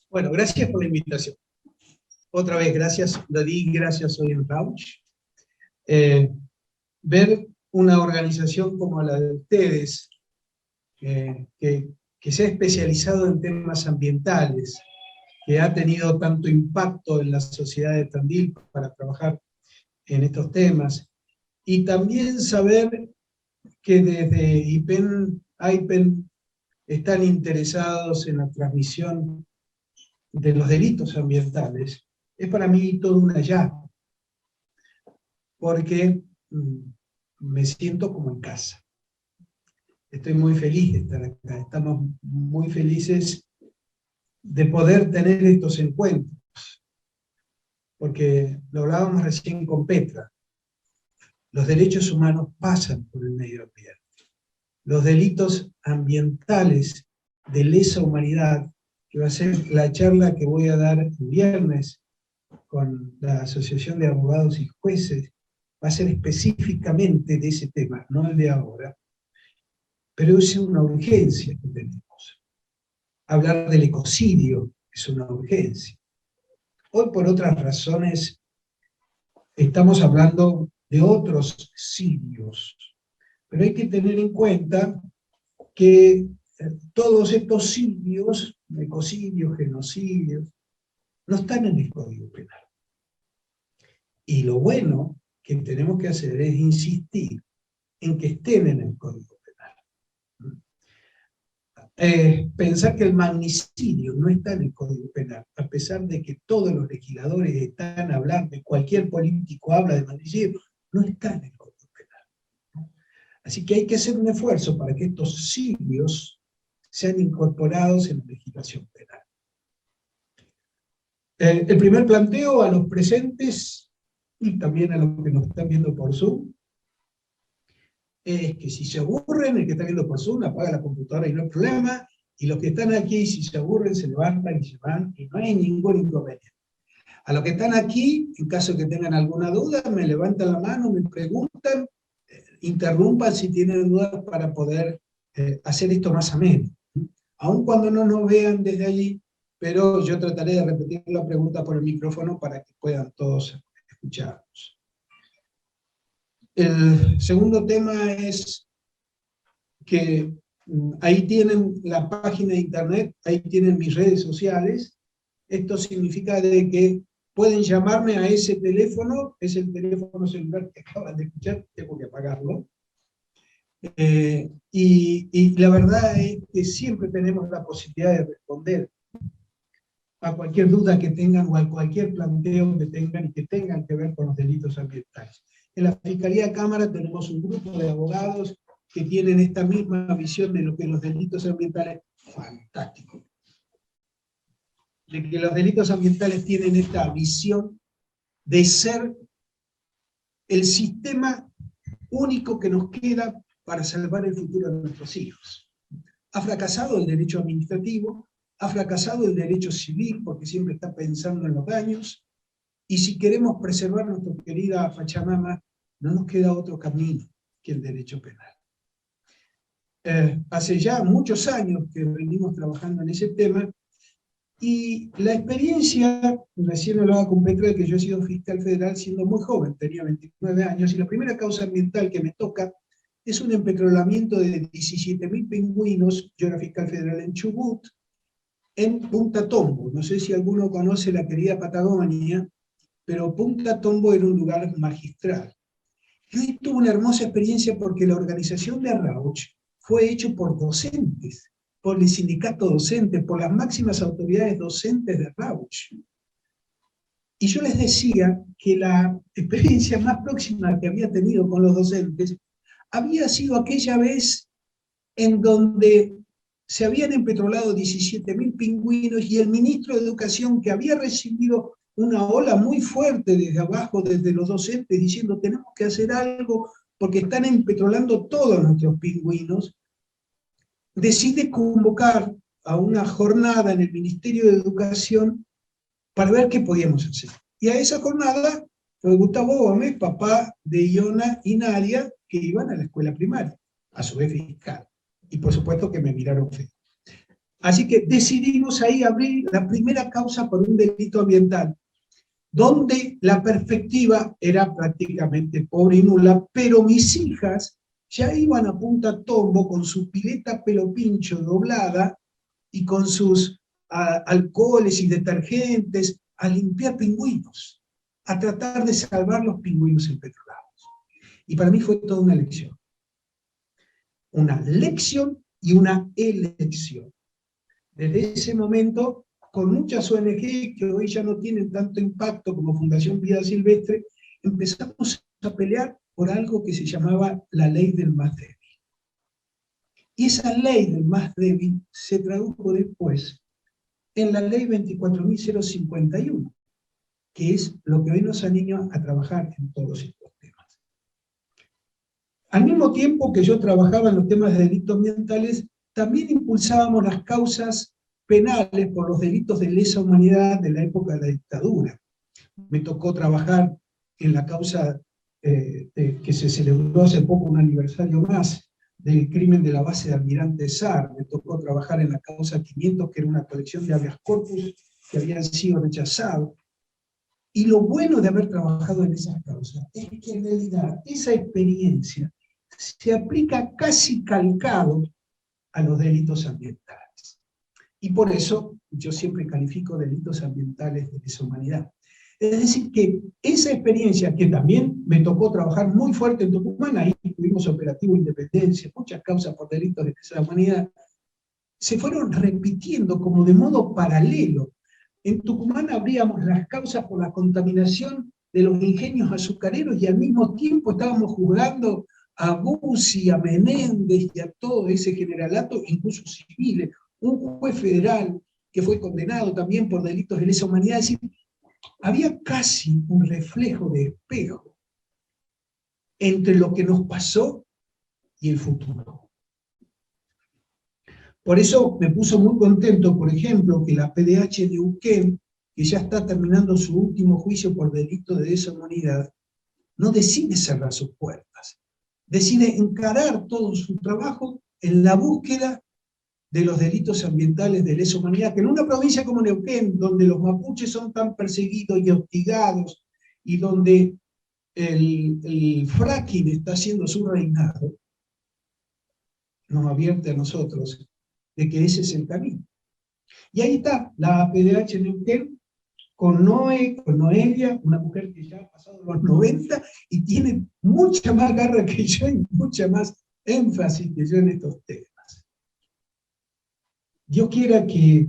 Bueno, gracias por la invitación. Otra vez, gracias, David, gracias, hoy en Rauch. Ver una organización como la de ustedes, que se ha especializado en temas ambientales, que ha tenido tanto impacto en la sociedad de Tandil para trabajar en estos temas, y también saber que desde AIPEN están interesados en la transmisión de los delitos ambientales, es para mí todo un hallazgo, porque me siento como en casa. Estoy muy feliz de estar acá, estamos muy felices de poder tener estos encuentros, porque lo hablábamos recién con Petra, los derechos humanos pasan por el medio ambiente. Los delitos ambientales de lesa humanidad, que va a ser la charla que voy a dar el viernes con la Asociación de Abogados y Jueces, va a ser específicamente de ese tema, no el de ahora, pero es una urgencia que tenemos. Hablar del ecocidio es una urgencia. Hoy, por otras razones, estamos hablando de otros sitios, pero hay que tener en cuenta que todos estos sitios, ecocidios, genocidios, no están en el Código Penal. Y lo bueno que tenemos que hacer es insistir en que estén en el Código Penal. Pensar que el magnicidio no está en el Código Penal, a pesar de que todos los legisladores están hablando, cualquier político habla de magnicidio, no está en el Código Penal. Así que hay que hacer un esfuerzo para que estos sitios sean incorporados en la legislación penal. El primer planteo a los presentes, y también a los que nos están viendo por Zoom, es que si se aburren, el que está viendo por Zoom apaga la computadora y no hay problema, y los que están aquí, si se aburren, se levantan y se van, y no hay ningún inconveniente. A los que están aquí, en caso que tengan alguna duda, me levantan la mano, me preguntan, interrumpan si tienen dudas para poder hacer esto más ameno. Aun cuando no nos vean desde allí, pero yo trataré de repetir la pregunta por el micrófono para que puedan todos escucharnos. El segundo tema es que ahí tienen la página de internet, ahí tienen mis redes sociales. Esto significa de que pueden llamarme a ese teléfono, es el teléfono celular que acaban de escuchar, tengo que apagarlo. Y la verdad es que siempre tenemos la posibilidad de responder a cualquier duda que tengan o a cualquier planteo que tengan y que tengan que ver con los delitos ambientales. En la Fiscalía de Cámara tenemos un grupo de abogados que tienen esta misma visión de lo que los delitos ambientales, fantástico, de que los delitos ambientales tienen esta visión de ser el sistema único que nos queda para salvar el futuro de nuestros hijos. Ha fracasado el derecho administrativo, ha fracasado el derecho civil, porque siempre está pensando en los daños, y si queremos preservar nuestra querida Pachamama, no nos queda otro camino que el derecho penal. Hace ya muchos años que venimos trabajando en ese tema, y la experiencia, recién hablaba con Petra, de que yo he sido fiscal federal siendo muy joven, tenía 29 años, y la primera causa ambiental que me toca es un empetrolamiento de 17.000 pingüinos, yo era fiscal federal en Chubut, en Punta Tombo. No sé si alguno conoce la querida Patagonia, pero Punta Tombo era un lugar magistral. Y hoy tuve una hermosa experiencia porque la organización de Rauch fue hecho por docentes, por el sindicato docente, por las máximas autoridades docentes de Rauch. Y yo les decía que la experiencia más próxima que había tenido con los docentes había sido aquella vez en donde se habían empetrolado 17.000 pingüinos y el ministro de Educación, que había recibido una ola muy fuerte desde abajo, desde los docentes, diciendo tenemos que hacer algo porque están empetrolando todos nuestros pingüinos, decide convocar a una jornada en el Ministerio de Educación para ver qué podíamos hacer. Y a esa jornada fue Gustavo Gómez, papá de Iona y Nadia, que iban a la escuela primaria, a su vez fiscal. Y por supuesto que me miraron feo. Así que decidimos ahí abrir la primera causa por un delito ambiental, donde la perspectiva era prácticamente pobre y nula, pero mis hijas ya iban a punta tombo con su pileta pelo pincho doblada y con sus alcoholes y detergentes a limpiar pingüinos, a tratar de salvar los pingüinos empetrorados. Y para mí fue toda una lección. Una lección y una elección. Desde ese momento, con muchas ONG que hoy ya no tienen tanto impacto como Fundación Vida Silvestre, empezamos a pelear por algo que se llamaba la ley del más débil. Y esa ley del más débil se tradujo después en la ley 24.051, que es lo que hoy nos anima a trabajar en todos estos temas. Al mismo tiempo que yo trabajaba en los temas de delitos ambientales, también impulsábamos las causas penales por los delitos de lesa humanidad de la época de la dictadura. Me tocó trabajar en la causa que se celebró hace poco un aniversario más, del crimen de la base de Almirante Sar. Me tocó trabajar en la causa 500, que era una colección de habeas corpus que habían sido rechazados. Y lo bueno de haber trabajado en esas causas es que en realidad esa experiencia se aplica casi calcado a los delitos ambientales. Y por eso yo siempre califico delitos ambientales de lesa humanidad. Es decir, que esa experiencia, que también me tocó trabajar muy fuerte en Tucumán, ahí tuvimos operativo Independencia, muchas causas por delitos de lesa humanidad, se fueron repitiendo como de modo paralelo. En Tucumán abríamos las causas por la contaminación de los ingenios azucareros y al mismo tiempo estábamos juzgando a Bussi, a Menéndez y a todo ese generalato, incluso civiles. Un juez federal que fue condenado también por delitos de lesa humanidad. Es decir, había casi un reflejo de espejo entre lo que nos pasó y el futuro. Por eso me puso muy contento, por ejemplo, que la PDH de Uquén, que ya está terminando su último juicio por delito de lesa humanidad, no decide cerrar sus puertas, decide encarar todo su trabajo en la búsqueda de los delitos ambientales de lesa humanidad, que en una provincia como Neuquén, donde los mapuches son tan perseguidos y hostigados, y donde el fracking está haciendo su reinado, nos advierte a nosotros de que ese es el camino. Y ahí está la PDH Neuquén, con Noelia, una mujer que ya ha pasado los 90 y tiene mucha más garra que yo y mucha más énfasis que yo en estos temas. Dios quiera que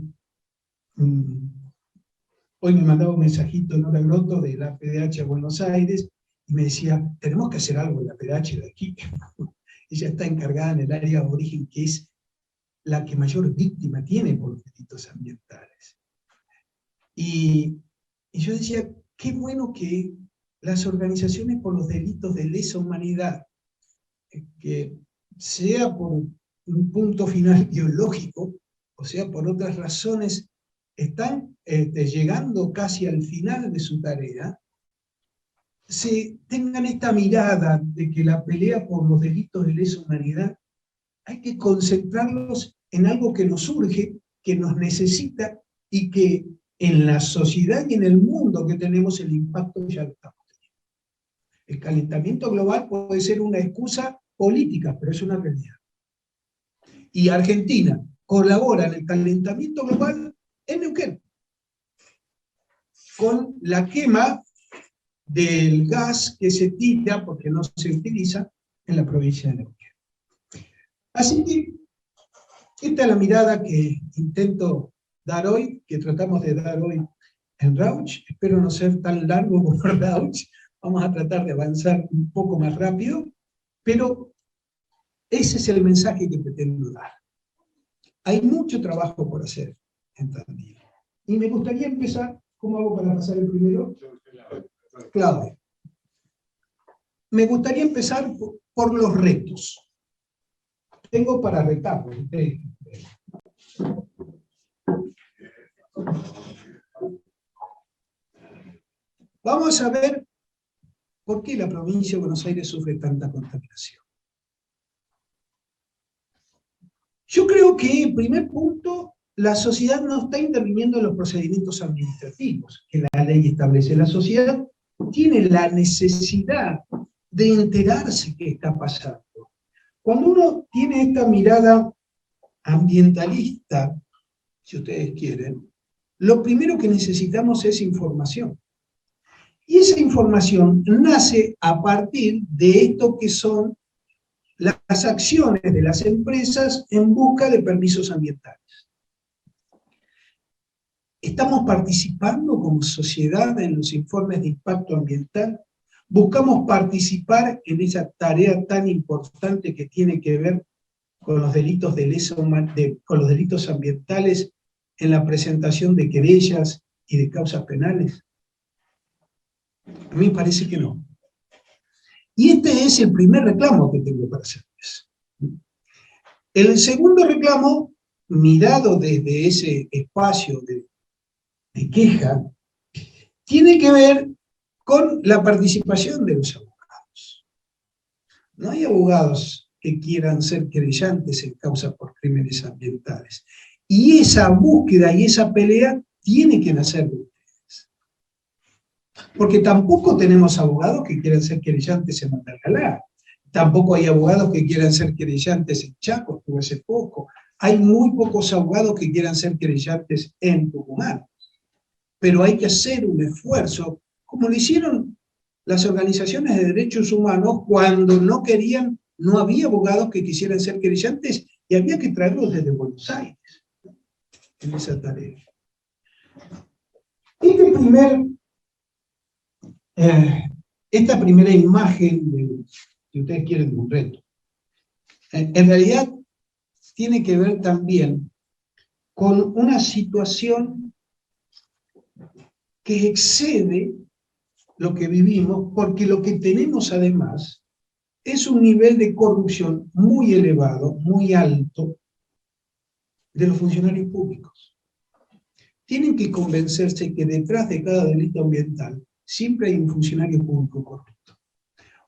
hoy me mandaba un mensajito Nora Grotto de la PDH a Buenos Aires y me decía, tenemos que hacer algo en la PDH de aquí. Ella está encargada en el área de origen, que es la que mayor víctima tiene por los delitos ambientales. Y yo decía, qué bueno que las organizaciones por los delitos de lesa humanidad, que sea por un punto final biológico, o sea por otras razones, están llegando casi al final de su tarea, se tengan esta mirada de que la pelea por los delitos de lesa humanidad hay que concentrarlos en algo que nos urge, que nos necesita y que en la sociedad y en el mundo que tenemos el impacto ya lo estamos teniendo. El calentamiento global puede ser una excusa política, pero es una realidad. Y Argentina colabora en el calentamiento global en Neuquén, con la quema del gas que se tira, porque no se utiliza, en la provincia de Neuquén. Así que esta es la mirada que intento dar hoy, que tratamos de dar hoy en Rauch. Espero no ser tan largo como Rauch. Vamos a tratar de avanzar un poco más rápido, pero ese es el mensaje que pretendo dar. Hay mucho trabajo por hacer en Tandil. Y me gustaría empezar, ¿cómo hago para pasar el primero? Claudia. Me gustaría empezar por los retos. Tengo para retarlos. Vamos a ver por qué la provincia de Buenos Aires sufre tanta contaminación. Yo creo que el primer punto la sociedad no está interviniendo en los procedimientos administrativos que la ley establece. La sociedad tiene la necesidad de enterarse qué está pasando. Cuando uno tiene esta mirada ambientalista, si ustedes quieren, lo primero que necesitamos es información. Y esa información nace a partir de esto que son las acciones de las empresas en busca de permisos ambientales. ¿Estamos participando como sociedad en los informes de impacto ambiental? ¿Buscamos participar en esa tarea tan importante que tiene que ver con los delitos con los delitos ambientales en la presentación de querellas y de causas penales? A mí me parece que no. Y este es el primer reclamo que tengo para hacerles. El segundo reclamo, mirado desde ese espacio de queja, tiene que ver con la participación de los abogados. No hay abogados que quieran ser querellantes en causas por crímenes ambientales. Y esa búsqueda y esa pelea tiene que nacer de ustedes. Porque tampoco tenemos abogados que quieran ser querellantes en Mandargalá. Tampoco hay abogados que quieran ser querellantes en Chaco, estuve hace poco. Hay muy pocos abogados que quieran ser querellantes en Tucumán. Pero hay que hacer un esfuerzo, como lo hicieron las organizaciones de derechos humanos cuando no querían, no había abogados que quisieran ser querellantes y había que traerlos desde Buenos Aires en esa tarea. Esta primera imagen, si ustedes quieren, de un reto, en realidad tiene que ver también con una situación que excede lo que vivimos, porque lo que tenemos además es un nivel de corrupción muy elevado, muy alto, de los funcionarios públicos. Tienen que convencerse que detrás de cada delito ambiental siempre hay un funcionario público corrupto.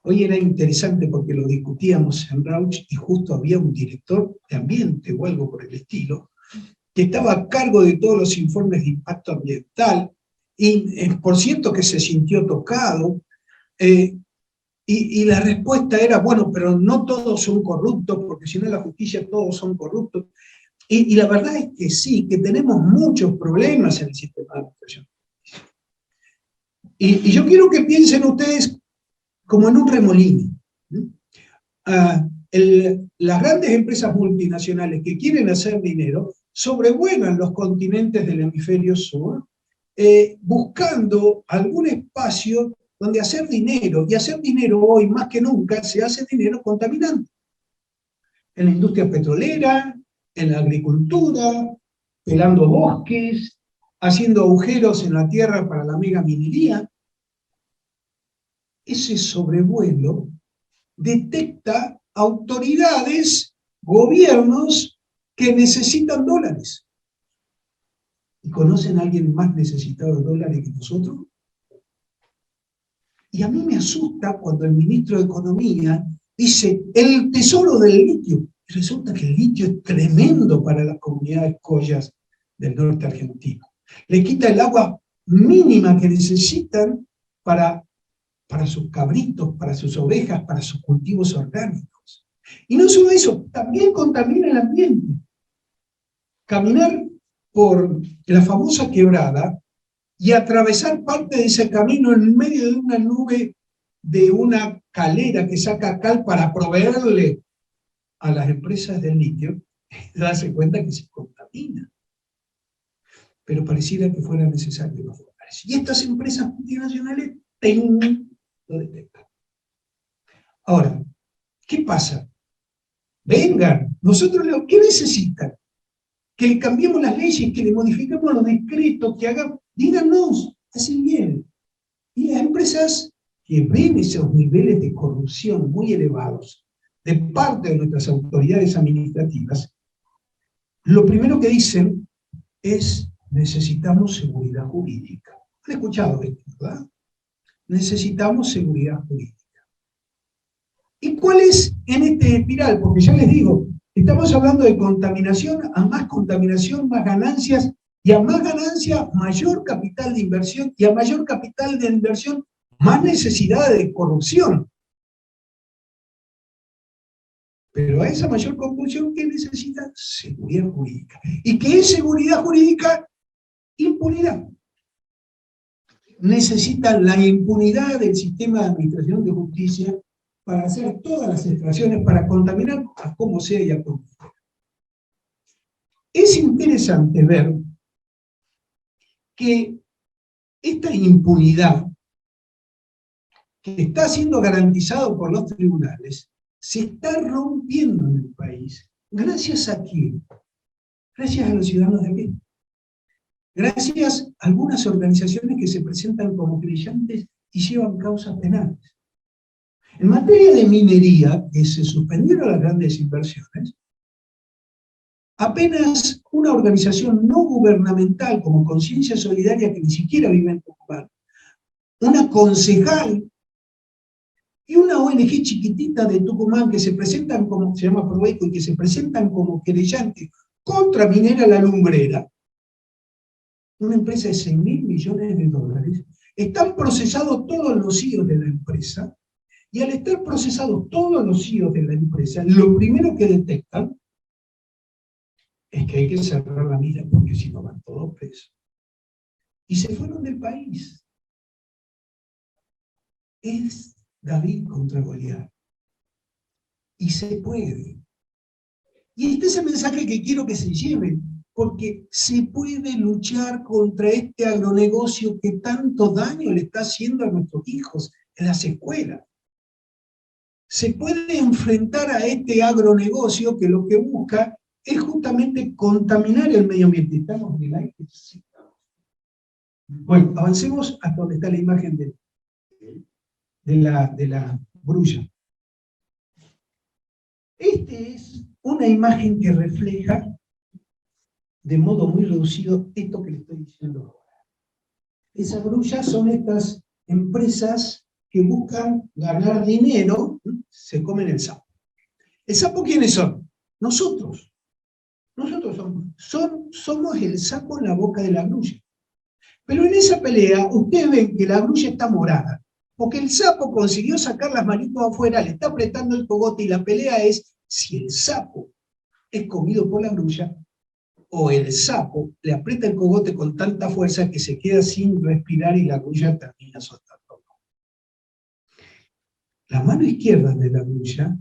Hoy era interesante porque lo discutíamos en Rauch y justo había un director de ambiente o algo por el estilo, que estaba a cargo de todos los informes de impacto ambiental, y por cierto que se sintió tocado, y la respuesta era, bueno, pero no todos son corruptos, porque si no en la justicia todos son corruptos. Y la verdad es que sí, que tenemos muchos problemas en el sistema de administración. Y yo quiero que piensen ustedes como en un remolino. Las grandes empresas multinacionales que quieren hacer dinero sobrevuelan los continentes del hemisferio sur, buscando algún espacio donde hacer dinero, y hacer dinero hoy más que nunca se hace dinero contaminante. En la industria petrolera, en la agricultura, pelando bosques, haciendo agujeros en la tierra para la mega minería. Ese sobrevuelo detecta autoridades, gobiernos que necesitan dólares. ¿Y conocen a alguien más necesitado de dólares que nosotros? Y a mí me asusta cuando el ministro de Economía dice el tesoro del litio. Y resulta que el litio es tremendo para las comunidades collas del norte argentino. Le quita el agua mínima que necesitan para sus cabritos, para sus ovejas, para sus cultivos orgánicos. Y no solo eso, también contamina el ambiente. Caminar por la famosa quebrada y atravesar parte de ese camino en medio de una nube, de una calera que saca cal para proveerle a las empresas del litio, darse cuenta que se contamina. Pero pareciera que fuera necesario los dólares. Y estas empresas multinacionales lo detectan. Ahora, ¿qué pasa? Vengan, nosotros, ¿qué necesitan? Que le cambiemos las leyes, que le modifiquemos los decretos, que hagan, díganos, así bien. Y las empresas que ven esos niveles de corrupción muy elevados de parte de nuestras autoridades administrativas, lo primero que dicen es, necesitamos seguridad jurídica. ¿Han escuchado esto, verdad? Necesitamos seguridad jurídica. ¿Y cuál es en este espiral? Porque ya les digo, Estamos hablando de contaminación, a más contaminación, más ganancias, y a más ganancia, mayor capital de inversión, y a mayor capital de inversión, más necesidad de corrupción. Pero a esa mayor corrupción, ¿qué necesita? Seguridad jurídica. ¿Y qué es seguridad jurídica? Impunidad. Necesita la impunidad del sistema de administración de justicia para hacer todas las extracciones, para contaminar a como sea y a como sea. Es interesante ver que esta impunidad que está siendo garantizado por los tribunales se está rompiendo en el país. ¿Gracias a quién? Gracias a los ciudadanos de a pie. Gracias a algunas organizaciones que se presentan como creyentes y llevan causas penales. En materia de minería, que se suspendieron las grandes inversiones, apenas una organización no gubernamental como Conciencia Solidaria, que ni siquiera vive en Tucumán, una concejal y una ONG chiquitita de Tucumán que se presentan como, se llama Proeco, y que se presentan como querellantes contra Minera La Lumbrera, una empresa de 6.000 millones de dólares, están procesados todos los CEOs de la empresa, y al estar procesados todos los CEOs de la empresa, lo primero que detectan es que hay que cerrar la mina, porque si no van todos presos. Y se fueron del país. Es David contra Goliat. Y se puede. Y este es el mensaje que quiero que se lleven, porque se puede luchar contra este agronegocio que tanto daño le está haciendo a nuestros hijos en las escuelas. Se puede enfrentar a este agronegocio que lo que busca es justamente contaminar el medio ambiente. ¿Estamos en el aire? Sí. Bueno, avancemos hasta donde está la imagen de la grulla. Esta es una imagen que refleja de modo muy reducido esto que le estoy diciendo ahora. Esas grullas son estas empresas que buscan ganar dinero, se comen el sapo. ¿El sapo quiénes son? Nosotros. Nosotros somos el sapo en la boca de la grulla. Pero en esa pelea, ustedes ven que la grulla está morada, porque el sapo consiguió sacar las manitos afuera, le está apretando el cogote, y la pelea es si el sapo es comido por la grulla, o el sapo le aprieta el cogote con tanta fuerza que se queda sin respirar y la grulla termina soltando. La mano izquierda de la grulla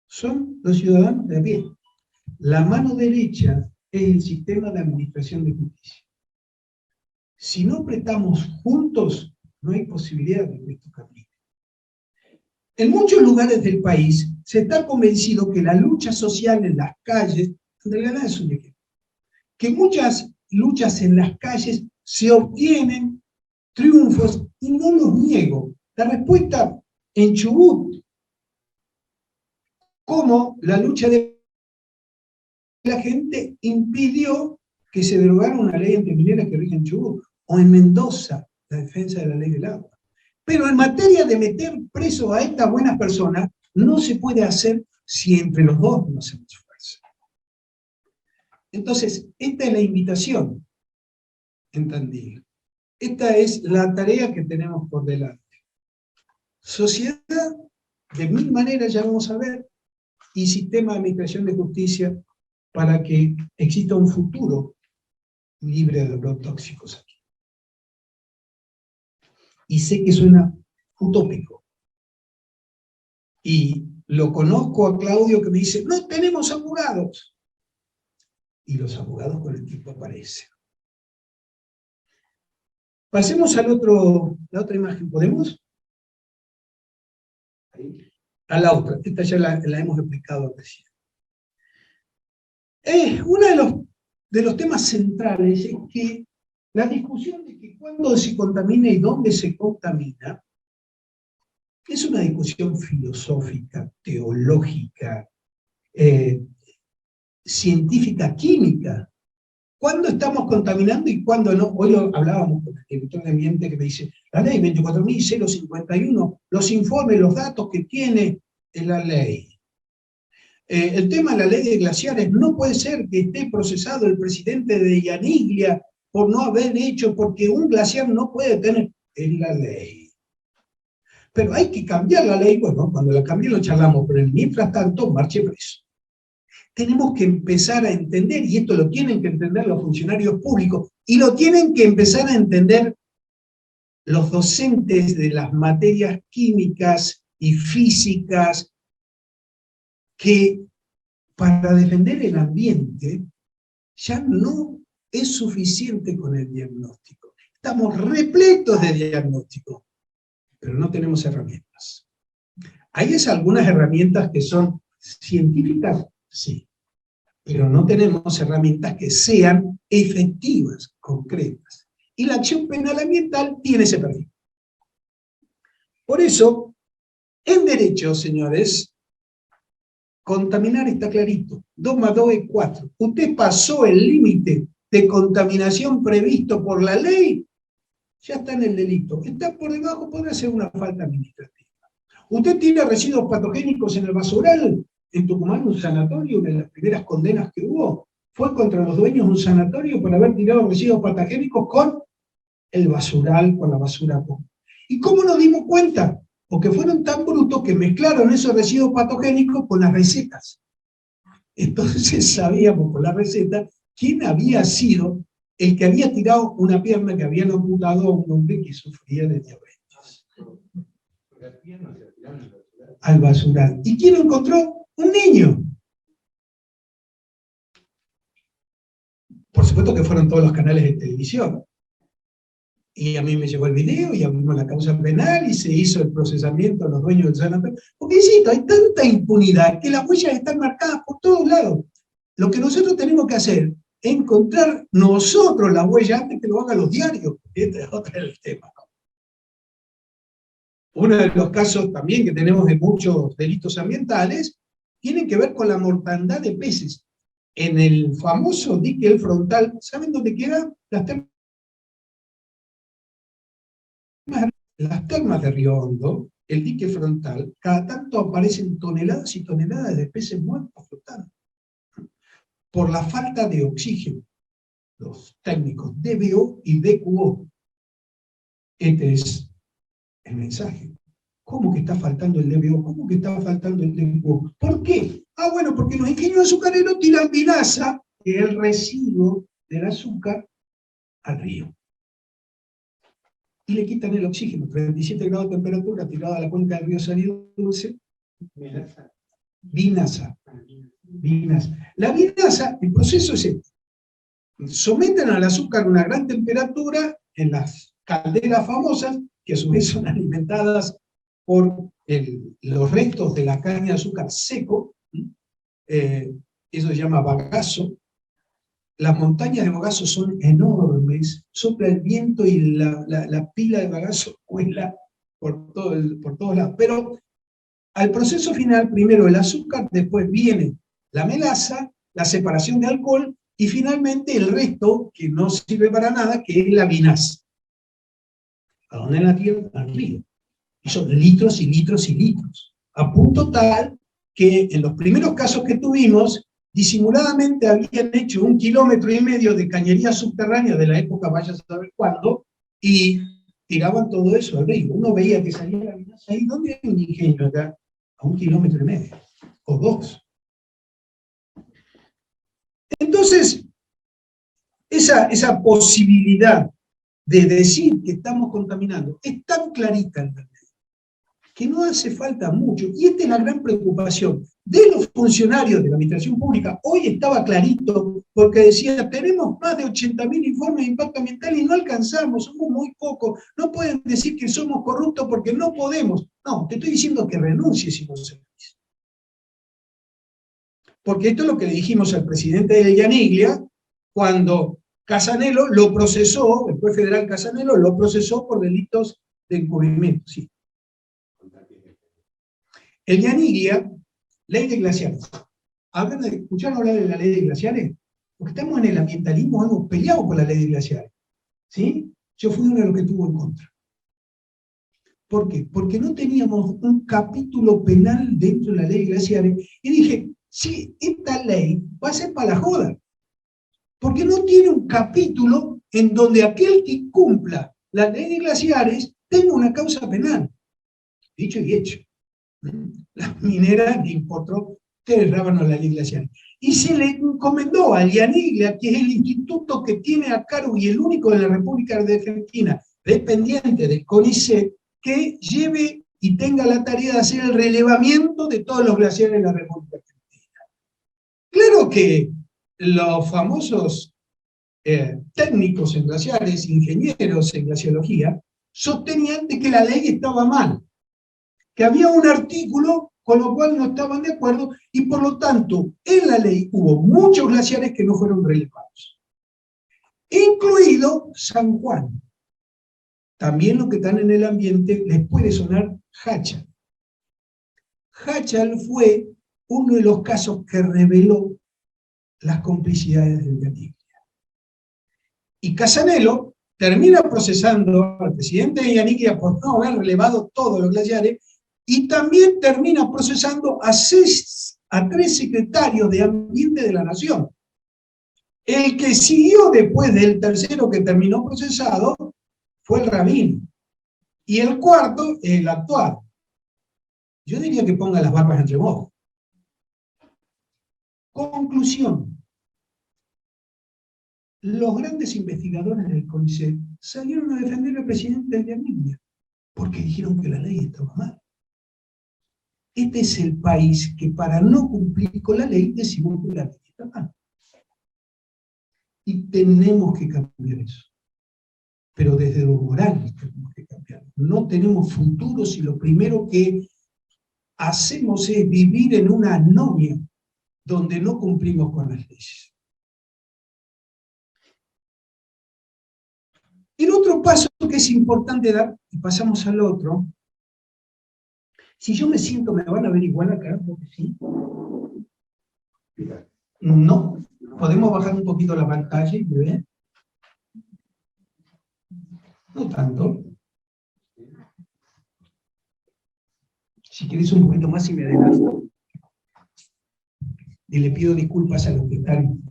son los ciudadanos de a pie. La mano derecha es el sistema de administración de justicia. Si no apretamos juntos, no hay posibilidad de que esto cambie. En muchos lugares del país se está convencido que la lucha social en las calles, Andrés Granada es un ejemplo, que muchas luchas en las calles se obtienen triunfos, y no los niego. La respuesta en Chubut, como la lucha de la gente impidió que se derogara una ley antiminera que rige en Chubut, o en Mendoza, la defensa de la ley del agua. Pero en materia de meter preso a estas buenas personas, no se puede hacer si entre los dos no hacemos fuerza. Entonces, esta es la invitación en Tandil. Esta es la tarea que tenemos por delante. Sociedad, de mil maneras ya vamos a ver, y sistema de administración de justicia para que exista un futuro libre de agrotóxicos aquí. Y sé que suena utópico. Y lo conozco a Claudio que me dice, no tenemos abogados. Y los abogados con el tiempo aparecen. Pasemos la otra imagen, ¿podemos? Ahí. A la otra, esta ya la hemos explicado recién. Uno de los temas centrales es que la discusión de que cuándo se contamina y dónde se contamina es una discusión filosófica, teológica, científica, química. ¿Cuándo estamos contaminando y cuándo no? Hoy hablábamos con el director de ambiente que me dice, la ley 24.051, los informes, los datos que tiene la ley. El tema de la ley de glaciares, no puede ser que esté procesado el presidente de Yaniglia por no haber hecho, porque un glaciar no puede tener, es la ley. Pero hay que cambiar la ley, bueno, cuando la cambie lo charlamos, pero mientras tanto, marche preso. Tenemos que empezar a entender, y esto lo tienen que entender los funcionarios públicos, y lo tienen que empezar a entender los docentes de las materias químicas y físicas, que para defender el ambiente ya no es suficiente con el diagnóstico. Estamos repletos de diagnóstico, pero no tenemos herramientas. ¿Hay algunas herramientas que son científicas? Sí, pero no tenemos herramientas que sean efectivas, concretas. Y la acción penal ambiental tiene ese perfil. Por eso, en derecho, señores, contaminar está clarito. 2 más 2 es 4. Usted pasó el límite de contaminación previsto por la ley, ya está en el delito. Está por debajo, podrá ser una falta administrativa. Usted tira residuos patogénicos en el basural. En Tucumán, un sanatorio, una de las primeras condenas que hubo, fue contra los dueños de un sanatorio por haber tirado residuos patogénicos con el basural, con la basura común. ¿Y cómo nos dimos cuenta? Porque fueron tan brutos que mezclaron esos residuos patogénicos con las recetas. Entonces sabíamos por la receta quién había sido el que había tirado una pierna que habían amputado a un hombre que sufría de diabetes. Al basural. ¿Y quién lo encontró? Un niño. Por supuesto que fueron todos los canales de televisión. Y a mí me llegó el video y abrimos la causa penal y se hizo el procesamiento de los dueños del sanatorio. Porque insisto, hay tanta impunidad que las huellas están marcadas por todos lados. Lo que nosotros tenemos que hacer es encontrar nosotros la huella antes que lo hagan los diarios. Este es otro del tema. Uno de los casos también que tenemos de muchos delitos ambientales tienen que ver con la mortandad de peces. En el famoso dique El Frontal, ¿saben dónde quedan? Las termas de Río Hondo, el dique Frontal, cada tanto aparecen toneladas y toneladas de peces muertos flotando. Por la falta de oxígeno. Los técnicos DBO y DQO. Este es el mensaje. ¿Cómo que está faltando el DBO? ¿Cómo que está faltando el DQO? ¿Por qué? Ah, bueno, porque los ingenieros azucareros tiran vinaza, que es el residuo del azúcar, al río. Y le quitan el oxígeno, 37 grados de temperatura, tirado a la cuenca del río Salido Dulce. Vinaza. La vinaza, el proceso es este. Someten al azúcar a una gran temperatura en las calderas famosas, que a su vez son alimentadas por los restos de la caña de azúcar seco, eso se llama bagazo. Las montañas de bagazo son enormes, sopla el viento y la pila de bagazo vuela por todos lados. Pero al proceso final, primero el azúcar, después viene la melaza, la separación de alcohol, y finalmente el resto, que no sirve para nada, que es la vinaza. ¿A dónde en la tierra? Al río. Y son litros y litros y litros. A punto tal que en los primeros casos que tuvimos, disimuladamente habían hecho 1,5 kilómetros de cañería subterránea de la época, vaya a saber cuándo, y tiraban todo eso al río. Uno veía que salía la vinaza ahí. ¿Dónde hay un ingenio acá? A 1,5 kilómetros, o 2. Entonces, esa posibilidad de decir que estamos contaminando es tan clarita en la ley que no hace falta mucho. Y esta es la gran preocupación de los funcionarios de la administración pública. Hoy estaba clarito porque decía, tenemos más de 80.000 informes de impacto ambiental y no alcanzamos, somos muy pocos. No pueden decir que somos corruptos porque no podemos. No, te estoy diciendo que renuncies si no se dice. Porque esto es lo que le dijimos al presidente de Yaniglia cuando Casanelo lo procesó, el juez federal Casanelo lo procesó por delitos de encubrimiento. Sí. El Yaniglia, ley de glaciares. ¿Escucharon hablar de la ley de glaciares? Porque estamos en el ambientalismo, hemos peleado por la ley de glaciares. ¿Sí? Yo fui uno de los que estuvo en contra. ¿Por qué? Porque no teníamos un capítulo penal dentro de la ley de glaciares. Y dije, si esta ley va a ser para la joda, porque no tiene un capítulo en donde aquel que cumpla la ley de glaciares tenga una causa penal. Dicho y hecho. La minera le importó tres rábanos la ley glaciares. Y se le encomendó a Lianiglia, que es el instituto que tiene a cargo y el único de la República de Argentina dependiente del CONICET, que lleve y tenga la tarea de hacer el relevamiento de todos los glaciares de la República Argentina. Claro que los famosos técnicos en glaciares, ingenieros en glaciología, sostenían de que la ley estaba mal, que había un artículo con lo cual no estaban de acuerdo, y por lo tanto, en la ley hubo muchos glaciares que no fueron relevados, incluido San Juan. También los que están en el ambiente les puede sonar Hachal. Hachal fue uno de los casos que reveló las complicidades del Lianiglia. Y Casanelo termina procesando al presidente de Lianiglia por no haber relevado todos los glaciares, y también termina procesando a 3 secretarios de Ambiente de la Nación. El que siguió después del tercero que terminó procesado fue el Rabino. Y el cuarto, el actual. Yo diría que ponga las barbas entre ojos. Conclusión. Los grandes investigadores del CONICET salieron a defender al presidente de Lianiglia, porque dijeron que la ley estaba mal. Este es el país que para no cumplir con la ley decimos que la ley está mal. Y tenemos que cambiar eso. Pero desde lo moral tenemos que cambiar. No tenemos futuro si lo primero que hacemos es vivir en una anomia donde no cumplimos con las leyes. El otro paso que es importante dar, y pasamos al otro, si yo me siento, ¿me van a ver igual acá? ¿Sí? No. ¿Podemos bajar un poquito la pantalla y me ven? No tanto. Si quieres un poquito más y me adelanto. Y le pido disculpas a los que están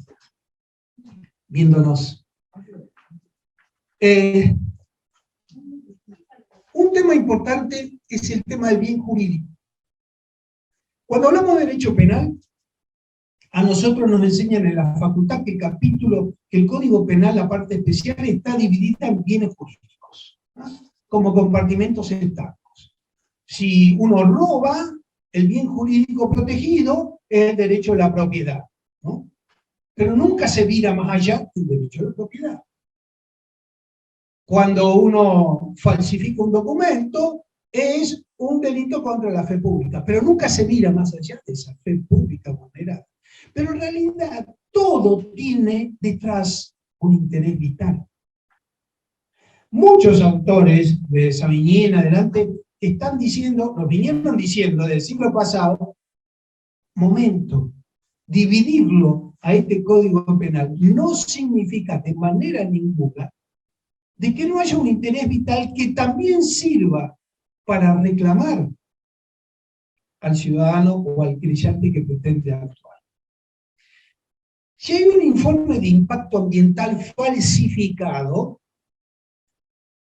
viéndonos. Un tema importante es el tema del bien jurídico. Cuando hablamos de derecho penal, a nosotros nos enseñan en la facultad que el Código Penal, la parte especial, está dividida en bienes jurídicos, ¿no? Como compartimentos estancos. Si uno roba, el bien jurídico protegido es el derecho a la propiedad, ¿no? Pero nunca se vira más allá del derecho a la propiedad. Cuando uno falsifica un documento, es un delito contra la fe pública, pero nunca se mira más allá de esa fe pública vulnerada. Pero en realidad todo tiene detrás un interés vital. Muchos autores de Savigny en adelante están diciendo, nos vinieron diciendo del siglo pasado, momento, dividirlo a este Código Penal no significa de manera ninguna de que no haya un interés vital que también sirva para reclamar al ciudadano o al creyente que pretende actuar. Si hay un informe de impacto ambiental falsificado,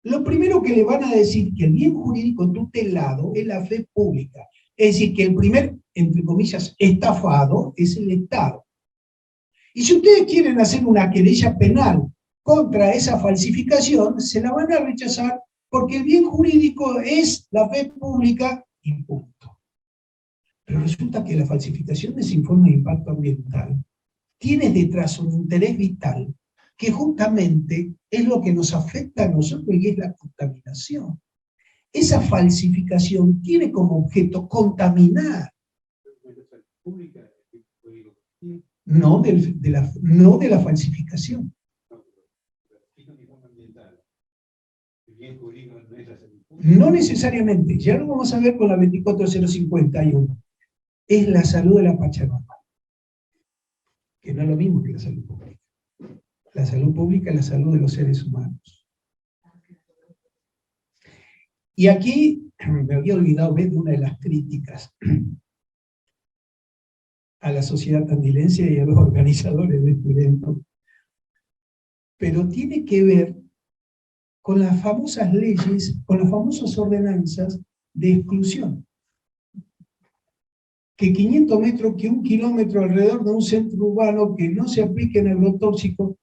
lo primero que le van a decir que el bien jurídico tutelado es la fe pública. Es decir, que el primer, entre comillas, estafado es el Estado. Y si ustedes quieren hacer una querella penal contra esa falsificación, se la van a rechazar porque el bien jurídico es la fe pública y punto. Pero resulta que la falsificación de ese informe de impacto ambiental tiene detrás un interés vital que justamente es lo que nos afecta a nosotros y es la contaminación. Esa falsificación tiene como objeto contaminar. No de la falsificación. No necesariamente, ya lo vamos a ver con la 24051. Es la salud de la Pachamama, que no es lo mismo que la salud pública. La salud pública es la salud de los seres humanos. Y aquí me había olvidado ver una de las críticas a la sociedad tandilense y a los organizadores de este evento, pero tiene que ver con las famosas leyes, con las famosas ordenanzas de exclusión. Que 500 metros, que 1 kilómetro alrededor de un centro urbano, que no se apliquen agrotóxicos.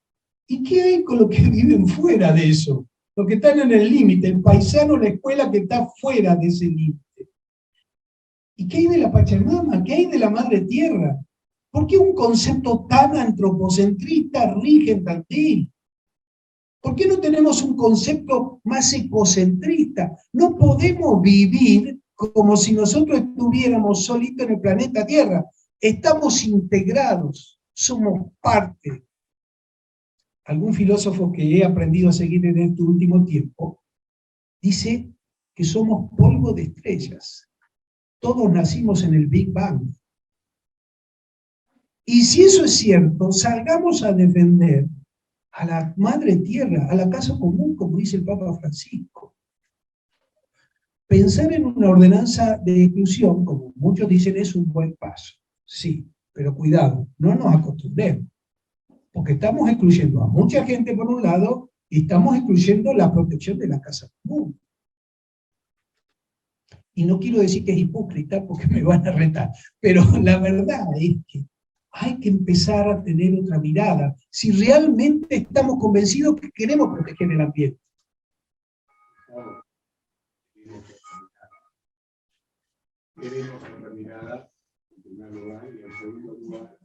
¿Y qué hay con los que viven fuera de eso? Los que están en el límite, el paisano, la escuela que está fuera de ese límite. ¿Y qué hay de la Pachamama? ¿Qué hay de la Madre Tierra? ¿Por qué un concepto tan antropocentrista rige en Tandil? ¿Por qué no tenemos un concepto más ecocentrista? No podemos vivir como si nosotros estuviéramos solitos en el planeta Tierra. Estamos integrados, somos parte. Algún filósofo que he aprendido a seguir en este último tiempo dice que somos polvo de estrellas. Todos nacimos en el Big Bang. Y si eso es cierto, salgamos a defender a la Madre Tierra, a la casa común, como dice el Papa Francisco. Pensar en una ordenanza de exclusión, como muchos dicen, es un buen paso. Sí, pero cuidado, no nos acostumbremos. Porque estamos excluyendo a mucha gente por un lado y estamos excluyendo la protección de la casa común. Y no quiero decir que es hipócrita porque me van a retar, pero la verdad es que hay que empezar a tener otra mirada, si realmente estamos convencidos que queremos proteger el ambiente. Queremos otra mirada, en primer lugar, y en segundo lugar,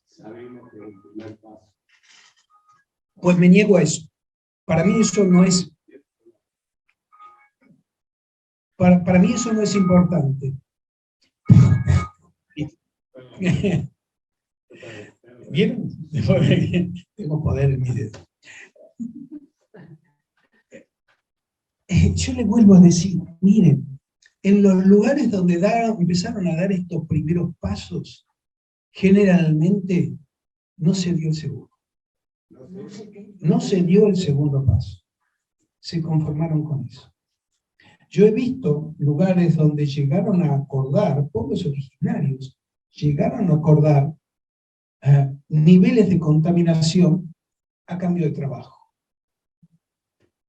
sabemos que el primer paso. Pues me niego a eso. Para mí eso no es... Para mí eso no es importante. ¿Vieron? Tengo poder en mi dedo. Yo les vuelvo a decir, miren, en los lugares donde empezaron a dar estos primeros pasos, generalmente no se dio el segundo. No se dio el segundo paso. Se conformaron con eso. Yo he visto lugares donde llegaron a acordar, pueblos originarios, llegaron a acordar niveles de contaminación a cambio de trabajo,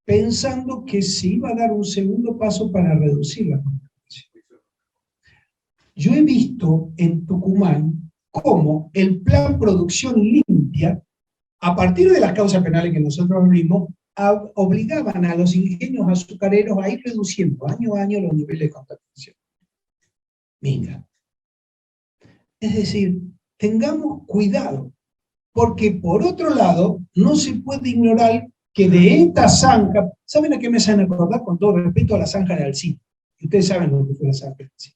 pensando que se iba a dar un segundo paso para reducir la contaminación. Yo he visto en Tucumán cómo el plan Producción Limpia, a partir de las causas penales que nosotros abrimos, obligaban a los ingenios azucareros a ir reduciendo año a año los niveles de contaminación. Mira. Es decir, tengamos cuidado, porque por otro lado, no se puede ignorar que de esta zanja, ¿saben a qué me hacen acordar? Con todo respeto a la zanja de Alcina. Ustedes saben lo que fue la zanja de Alcina.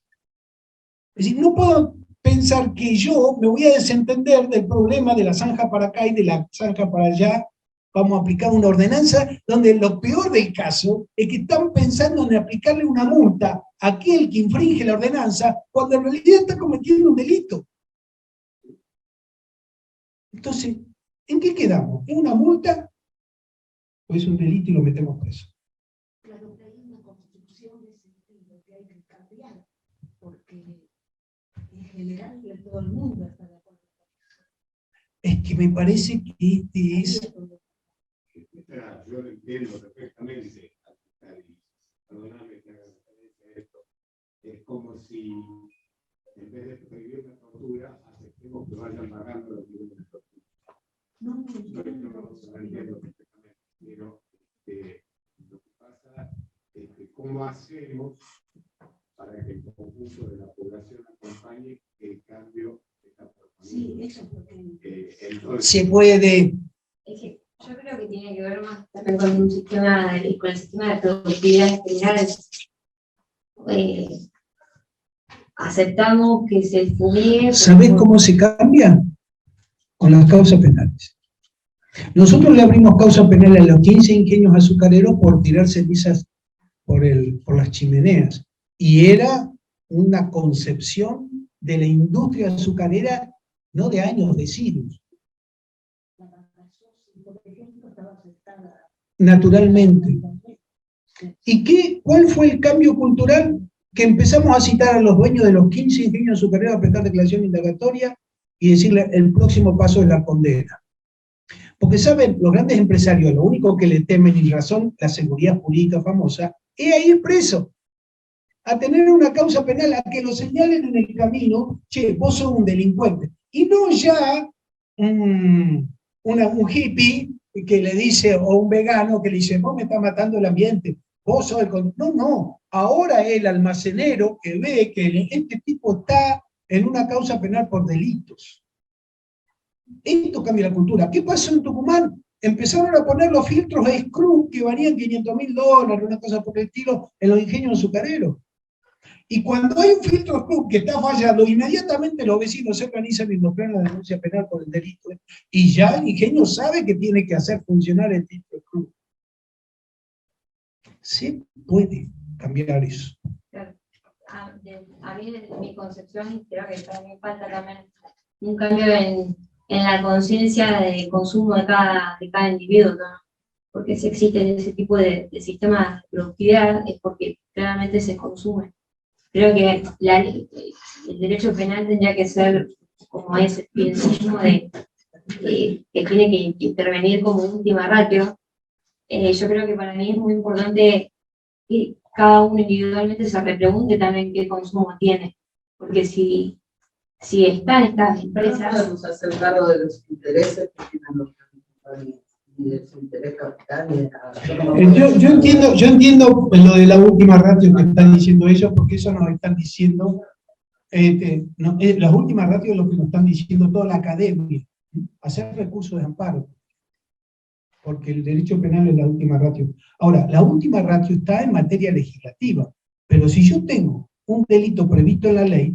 Es decir, no puedo pensar que yo me voy a desentender del problema de la zanja para acá y de la zanja para allá. Vamos a aplicar una ordenanza donde lo peor del caso es que están pensando en aplicarle una multa a aquel que infringe la ordenanza cuando en realidad está cometiendo un delito. Entonces, ¿en qué quedamos? ¿En una multa o es un delito y lo metemos preso? Claro que hay una constitución de sentido que hay que cambiar, porque en general de todo el mundo está de acuerdo con eso. Es que me parece que este es... Yo lo entiendo perfectamente, perdóname que haga referencia a esto, es como si en vez de prohibir la tortura, aceptemos que vayan pagando los niveles de tortura. No, Lo entiendo perfectamente, pero lo que pasa es que cómo hacemos para que el conjunto de la población acompañe el cambio que está proponiendo. sí, eso es lo que... entonces, Se puede... Es que yo creo que tiene que ver más también con un sistema, con el sistema de productividad en general. Aceptamos que se fumie. ¿Sabés cómo se cambia? Con las causas penales. Nosotros le abrimos causa penal a los 15 ingenios azucareros por tirar cenizas por las chimeneas. Y era una concepción de la industria azucarera, no de años, de siglos. Naturalmente. ¿Y cuál fue el cambio cultural? Que empezamos a citar a los dueños de los 15 ingenios azucareros a prestar declaración indagatoria y decirle el próximo paso es la condena. Porque saben, los grandes empresarios, lo único que le temen y razón, la seguridad jurídica famosa, es a ir preso, a tener una causa penal, a que lo señalen en el camino, che, vos sos un delincuente. Y no ya un hippie que le dice, o un vegano que le dice, vos me estás matando el ambiente, vos sos el... No, no, ahora el almacenero que ve que este tipo está en una causa penal por delitos. Esto cambia la cultura. ¿Qué pasó en Tucumán? Empezaron a poner los filtros a Scrum que valían $500.000, una cosa por el estilo, en los ingenios azucareros. Y cuando hay un filtro Scrum que está fallando, inmediatamente los vecinos se organizan y nos crean la denuncia penal por el delito. Y ya el ingenio sabe que tiene que hacer funcionar el filtro Scrum. Se puede cambiar eso. Claro. A mí, desde mi concepción, creo que también falta también un cambio en la conciencia de consumo de cada individuo, ¿no? Porque si existe ese tipo de sistemas de productividad es porque claramente se consume. Creo que el derecho penal tendría que ser como ese principio que tiene que intervenir como última ratio. Yo creo que para mí es muy importante que cada uno individualmente se repregunte también qué consumo tiene, porque si están estas empresas... No podemos hacer cargo de los intereses que tienen los compañías, ni de su interés capital, ni de nada. Yo entiendo lo de la última ratio que están diciendo ellos, porque eso nos están diciendo, las últimas ratios es lo que nos están diciendo toda la academia, hacer recursos de amparo, porque el derecho penal es la última ratio. Ahora, la última ratio está en materia legislativa, pero si yo tengo un delito previsto en la ley,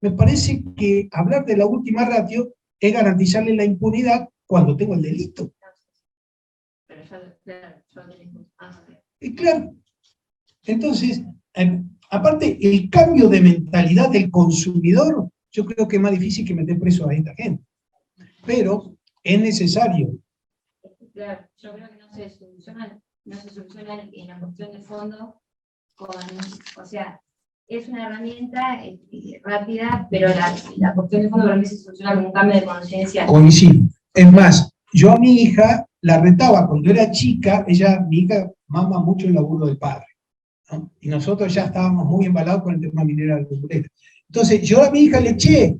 me parece que hablar de la última ratio es garantizarle la impunidad cuando tengo el delito. Pero Y claro, entonces, aparte, el cambio de mentalidad del consumidor, yo creo que es más difícil que meter preso a esta gente. Pero es necesario. Claro, yo creo que no se soluciona en la cuestión de fondo o sea, es una herramienta rápida, pero la cuestión de fondo para mí se soluciona con un cambio de conciencia. Coincido. Es más, yo a mi hija la retaba cuando era chica, mi hija mama mucho el laburo del padre, ¿no? Y nosotros ya estábamos muy embalados con el tema minero de la. Entonces, yo a mi hija le eché.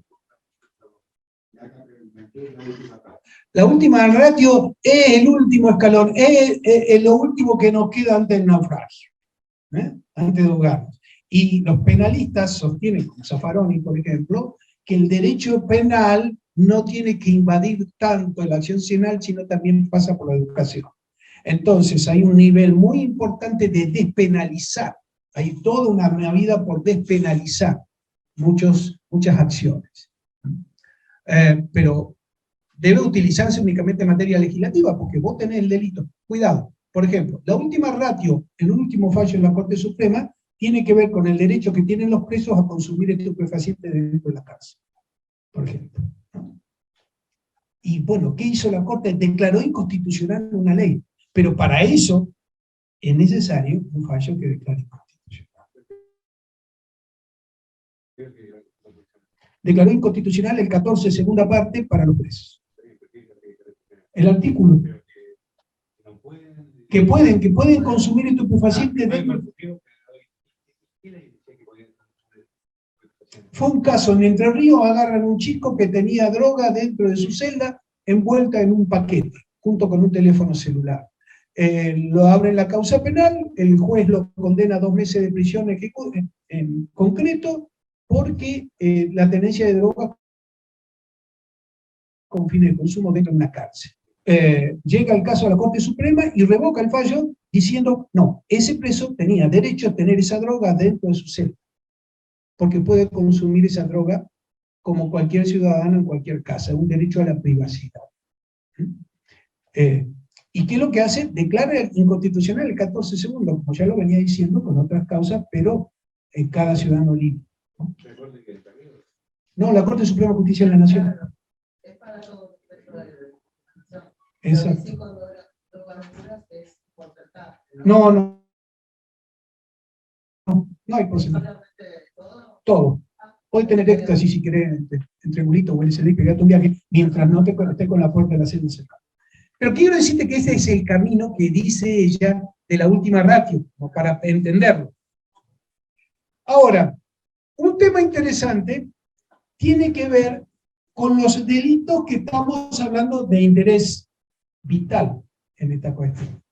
La última ratio es el último escalón, es lo último que nos queda antes del naufragio, antes de ahogarnos. Y los penalistas sostienen, como Zaffaroni, por ejemplo, que el derecho penal no tiene que invadir tanto la acción penal, sino también pasa por la educación. Entonces hay un nivel muy importante de despenalizar. Hay toda una vida por despenalizar muchas acciones. Pero debe utilizarse únicamente en materia legislativa, porque vos tenés el delito. Cuidado. Por ejemplo, la última ratio, el último fallo en la Corte Suprema, tiene que ver con el derecho que tienen los presos a consumir estupefacientes dentro de la cárcel, por ejemplo. Y bueno, ¿qué hizo la Corte? Declaró inconstitucional una ley, pero para eso es necesario un fallo que declare inconstitucional. Declaró inconstitucional el 14, segunda parte, para los presos. El artículo. Que pueden consumir estupefacientes dentro. Fue un caso en Entre Ríos, agarran a un chico que tenía droga dentro de su celda, envuelta en un paquete, junto con un teléfono celular. Lo abren la causa penal, el juez lo condena a 2 meses de prisión en concreto, porque la tenencia de droga con fines de consumo dentro de una cárcel. Llega el caso a la Corte Suprema y revoca el fallo diciendo, no, ese preso tenía derecho a tener esa droga dentro de su celda, porque puede consumir esa droga como cualquier ciudadano en cualquier casa, un derecho a la privacidad. ¿Y qué es lo que hace? Declara inconstitucional el 14 segundo, como ya lo venía diciendo con otras causas, pero en cada ciudadano libre. No, la Corte Suprema de Justicia de la Nación. Es para todos los presos de la nación. Exacto. Pero cuando drogas puras es porcentaje. No hay porcentaje. ¿Todo? Todo. Puedes tener éxtasis si querés, entre bulitos o LSD, pegate un viaje, mientras no te estés con la puerta de la celda cerrada. Pero quiero decirte que ese es el camino que dice ella de la última ratio, como para entenderlo. Ahora, un tema interesante tiene que ver con los delitos que estamos hablando de interés vital en esta cuestión.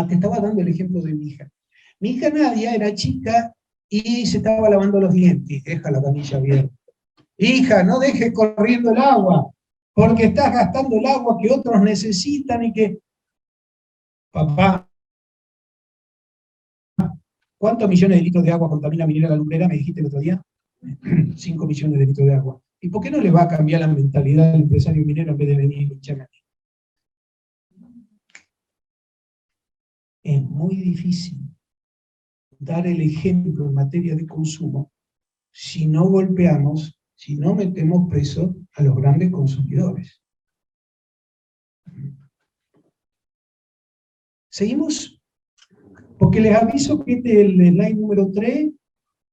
Te estaba dando el ejemplo de mi hija. Mi hija Nadia era chica y se estaba lavando los dientes. Deja la canilla abierta. Hija, no dejes corriendo el agua, porque estás gastando el agua que otros necesitan y que... Papá, ¿cuántos millones de litros de agua contamina Minera La Lumbrera? Me dijiste el otro día. 5 millones de litros de agua. ¿Y por qué no le va a cambiar la mentalidad del empresario minero en vez de venir y hincharme? Es muy difícil dar el ejemplo en materia de consumo si no golpeamos, si no metemos preso a los grandes consumidores. ¿Seguimos? Porque les aviso que este es el slide número 3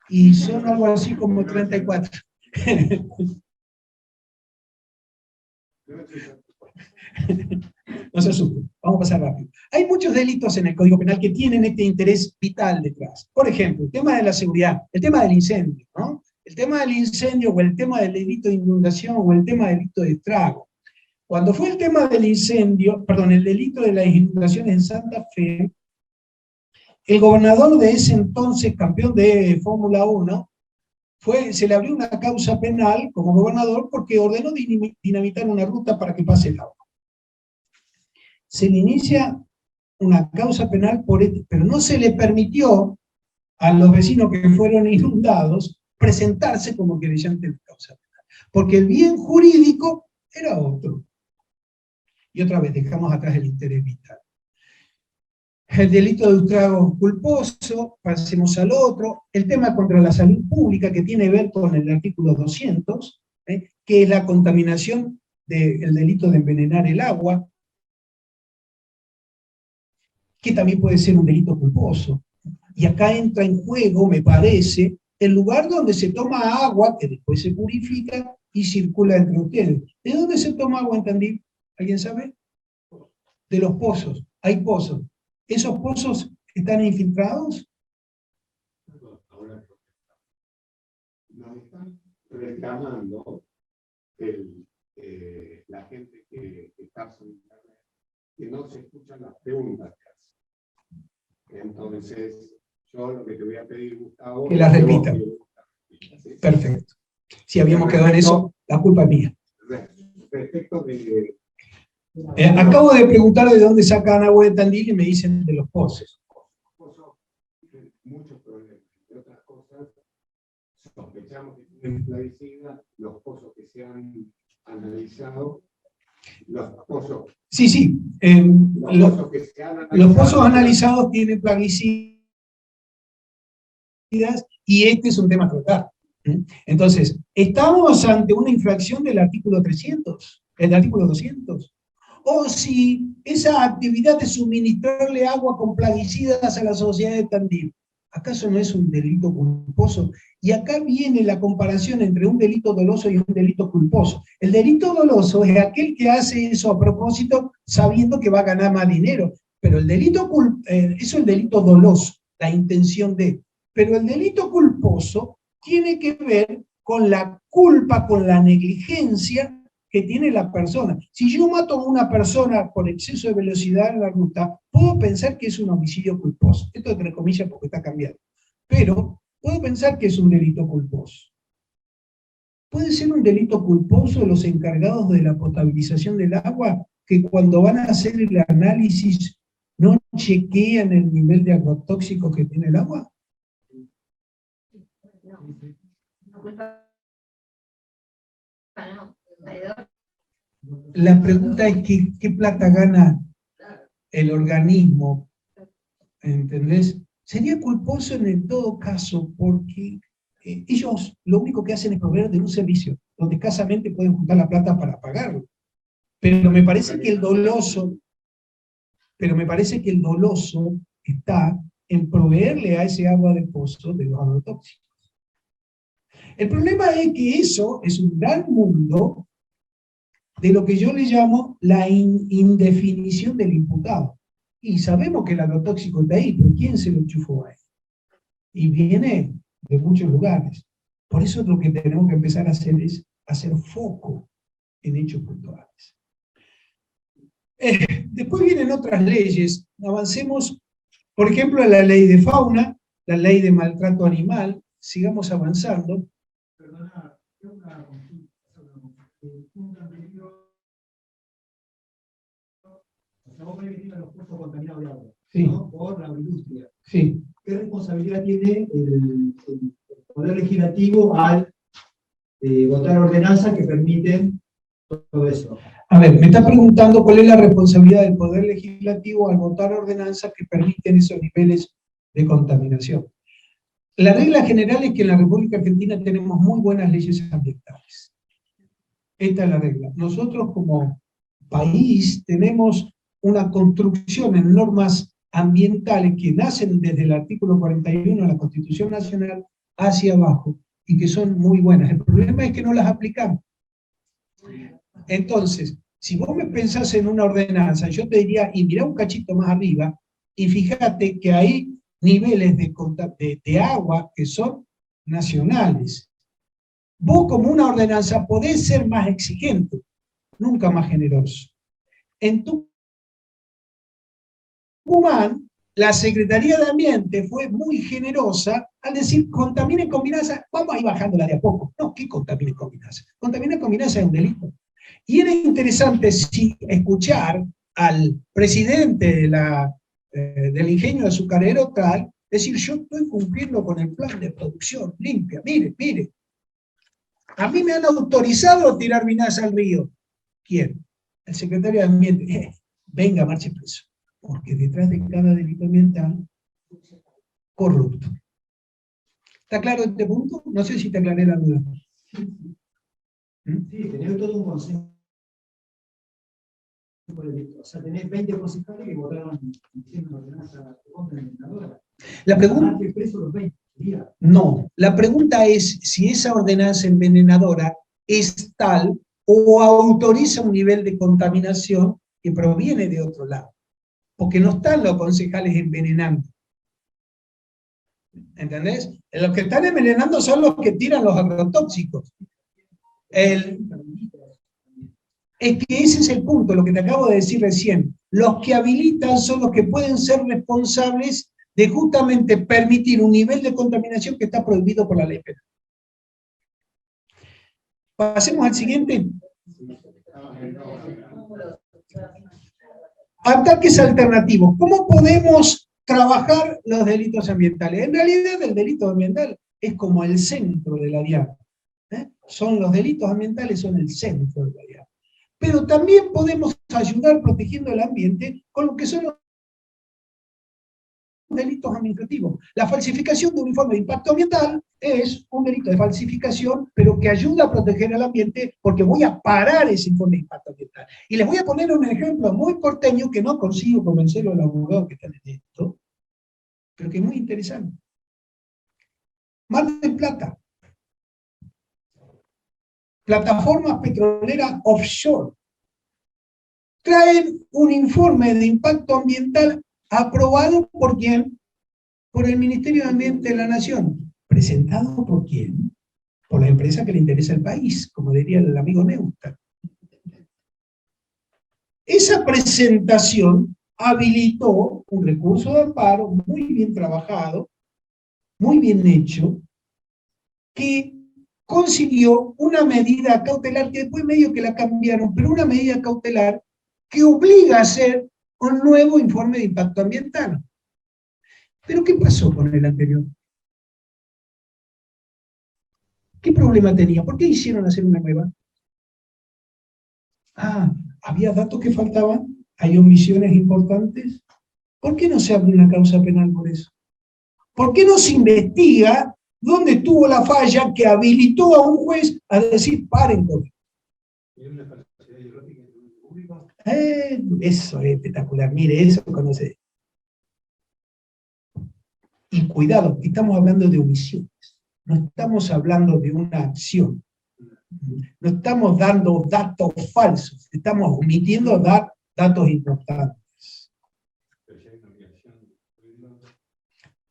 y son algo así como 34. No se asusten, vamos a pasar rápido. Hay muchos delitos en el Código Penal que tienen este interés vital detrás. Por ejemplo, el tema de la seguridad, el tema del incendio, ¿no? El tema del incendio o el tema del delito de inundación o el tema del delito de estrago. Cuando fue el tema del incendio, perdón, el delito de las inundaciones en Santa Fe, el gobernador de ese entonces, campeón de Fórmula 1, se le abrió una causa penal como gobernador porque ordenó dinamitar una ruta para que pase el agua. Se le inicia una causa penal por esto, pero no se le permitió a los vecinos que fueron inundados presentarse como querellantes de causa penal, porque el bien jurídico era otro. Y otra vez dejamos atrás el interés vital. El delito de estrago culposo, pasemos al otro. El tema contra la salud pública, que tiene que ver con el artículo 200, que es la contaminación del delito de envenenar el agua, que también puede ser un delito culposo. Y acá entra en juego, me parece, el lugar donde se toma agua, que después se purifica y circula entre ustedes. ¿De dónde se toma agua en Tandil? ¿Alguien sabe? De los pozos. Hay pozos. ¿Esos pozos están infiltrados? Ahora nos están reclamando la gente que está sobre internet, que no se escuchan las preguntas que hacen. Entonces, yo lo que te voy a pedir, Gustavo, que las repita. ¿Sí? Perfecto. Si habíamos quedado en eso, la culpa es mía. Respecto de... Acabo de preguntar de dónde sacan agua de Tandil y me dicen de los pozos. Muchos problemas. De otras cosas, sospechamos que tienen plaguicida, los pozos que se han analizado, los pozos... Sí. Los pozos analizados tienen plaguicidas y este es un tema a tratar. Entonces, ¿estamos ante una infracción del artículo 300, el artículo 200? O si esa actividad de suministrarle agua con plaguicidas a la sociedad de Tandil, ¿acaso no es un delito culposo? Y acá viene la comparación entre un delito doloso y un delito culposo. El delito doloso es aquel que hace eso a propósito sabiendo que va a ganar más dinero, pero el delito eso es el delito doloso, la intención de. Pero el delito culposo tiene que ver con la culpa, con la negligencia que tiene la persona. Si yo mato a una persona por exceso de velocidad en la ruta, puedo pensar que es un homicidio culposo. Esto entre comillas porque está cambiando. Pero puedo pensar que es un delito culposo. ¿Puede ser un delito culposo los encargados de la potabilización del agua que cuando van a hacer el análisis no chequean el nivel de agrotóxico que tiene el agua? La pregunta es ¿qué plata gana el organismo? ¿Entendés? Sería culposo en todo caso porque ellos lo único que hacen es proveer de un servicio, donde escasamente pueden juntar la plata para pagarlo. Pero me parece que el doloso está en proveerle a ese agua de pozo de los agrotóxicos. El problema es que eso es un gran mundo de lo que yo le llamo la indefinición del imputado. Y sabemos que el agrotóxico está ahí, pero ¿quién se lo enchufó ahí? Y viene de muchos lugares. Por eso lo que tenemos que empezar a hacer es hacer foco en hechos puntuales. Después vienen otras leyes. Avancemos, por ejemplo, en la ley de fauna, la ley de maltrato animal. Sigamos avanzando. Perdona, una consulta. Un anterior, o sea, vos me metiste a los pozos contaminados de agua, Sí. ¿no? Por la industria. Sí. ¿Qué responsabilidad tiene el Poder Legislativo al votar ordenanzas que permiten todo eso? A ver, me está preguntando cuál es la responsabilidad del Poder Legislativo al votar ordenanzas que permiten esos niveles de contaminación. La regla general es que en la República Argentina tenemos muy buenas leyes ambientales. Esta es la regla. Nosotros como país tenemos una construcción en normas ambientales que nacen desde el artículo 41 de la Constitución Nacional hacia abajo y que son muy buenas. El problema es que no las aplicamos. Entonces, si vos me pensás en una ordenanza, yo te diría, y mirá un cachito más arriba, y fíjate que hay niveles de agua que son nacionales. Vos como una ordenanza podés ser más exigente, nunca más generoso. En Tucumán, la Secretaría de Ambiente fue muy generosa al decir, contaminen con vinaza, vamos a ir bajándola de a poco. No, ¿qué contaminen con vinaza? Contaminar con vinaza es un delito. Y era interesante escuchar al presidente del ingenio azucarero tal, decir, yo estoy cumpliendo con el plan de producción limpia, mire, mire. A mí me han autorizado a tirar vinaza al río. ¿Quién? El secretario de Ambiente. Venga, marche preso. Porque detrás de cada delito ambiental, corrupto. ¿Está claro este punto? No sé si te aclaré la duda. Sí, tenés todo un consejo. O sea, tenés 20 concejales que votaron diciendo una ordenanza contaminadora. La pregunta... preso los 20 días. No, la pregunta es si esa ordenanza envenenadora es tal o autoriza un nivel de contaminación que proviene de otro lado. Porque no están los concejales envenenando. ¿Entendés? Los que están envenenando son los que tiran los agrotóxicos. Es que ese es el punto, lo que te acabo de decir recién. Los que habilitan son los que pueden ser responsables de justamente permitir un nivel de contaminación que está prohibido por la ley penal. Pasemos al siguiente. Ataques alternativos. ¿Cómo podemos trabajar los delitos ambientales? En realidad el delito ambiental es como el centro de la diana. Son los delitos ambientales, son el centro de la diana. Pero también podemos ayudar protegiendo el ambiente con lo que son los delitos administrativos. La falsificación de un informe de impacto ambiental es un delito de falsificación, pero que ayuda a proteger el ambiente porque voy a parar ese informe de impacto ambiental. Y les voy a poner un ejemplo muy porteño que no consigo convencer a los abogados que están en esto, pero que es muy interesante. Mar del Plata. Plataformas petroleras offshore. Traen un informe de impacto ambiental aprobado por quién? Por el Ministerio de Ambiente de la Nación. ¿Presentado por quién? Por la empresa que le interesa al país, como diría el amigo Neustadt. Esa presentación habilitó un recurso de amparo muy bien trabajado, muy bien hecho, que consiguió una medida cautelar, que después medio que la cambiaron, pero una medida cautelar que obliga a hacer un nuevo informe de impacto ambiental. ¿Pero qué pasó con el anterior? ¿Qué problema tenía? ¿Por qué hicieron hacer una nueva? Ah, había datos que faltaban, hay omisiones importantes. ¿Por qué no se abre una causa penal por eso? ¿Por qué no se investiga dónde estuvo la falla que habilitó a un juez a decir paren con esto? Eso es espectacular, mire, eso conoce. Y cuidado, estamos hablando de omisiones. no estamos hablando de una acción. No estamos dando datos falsos, estamos omitiendo dar datos importantes.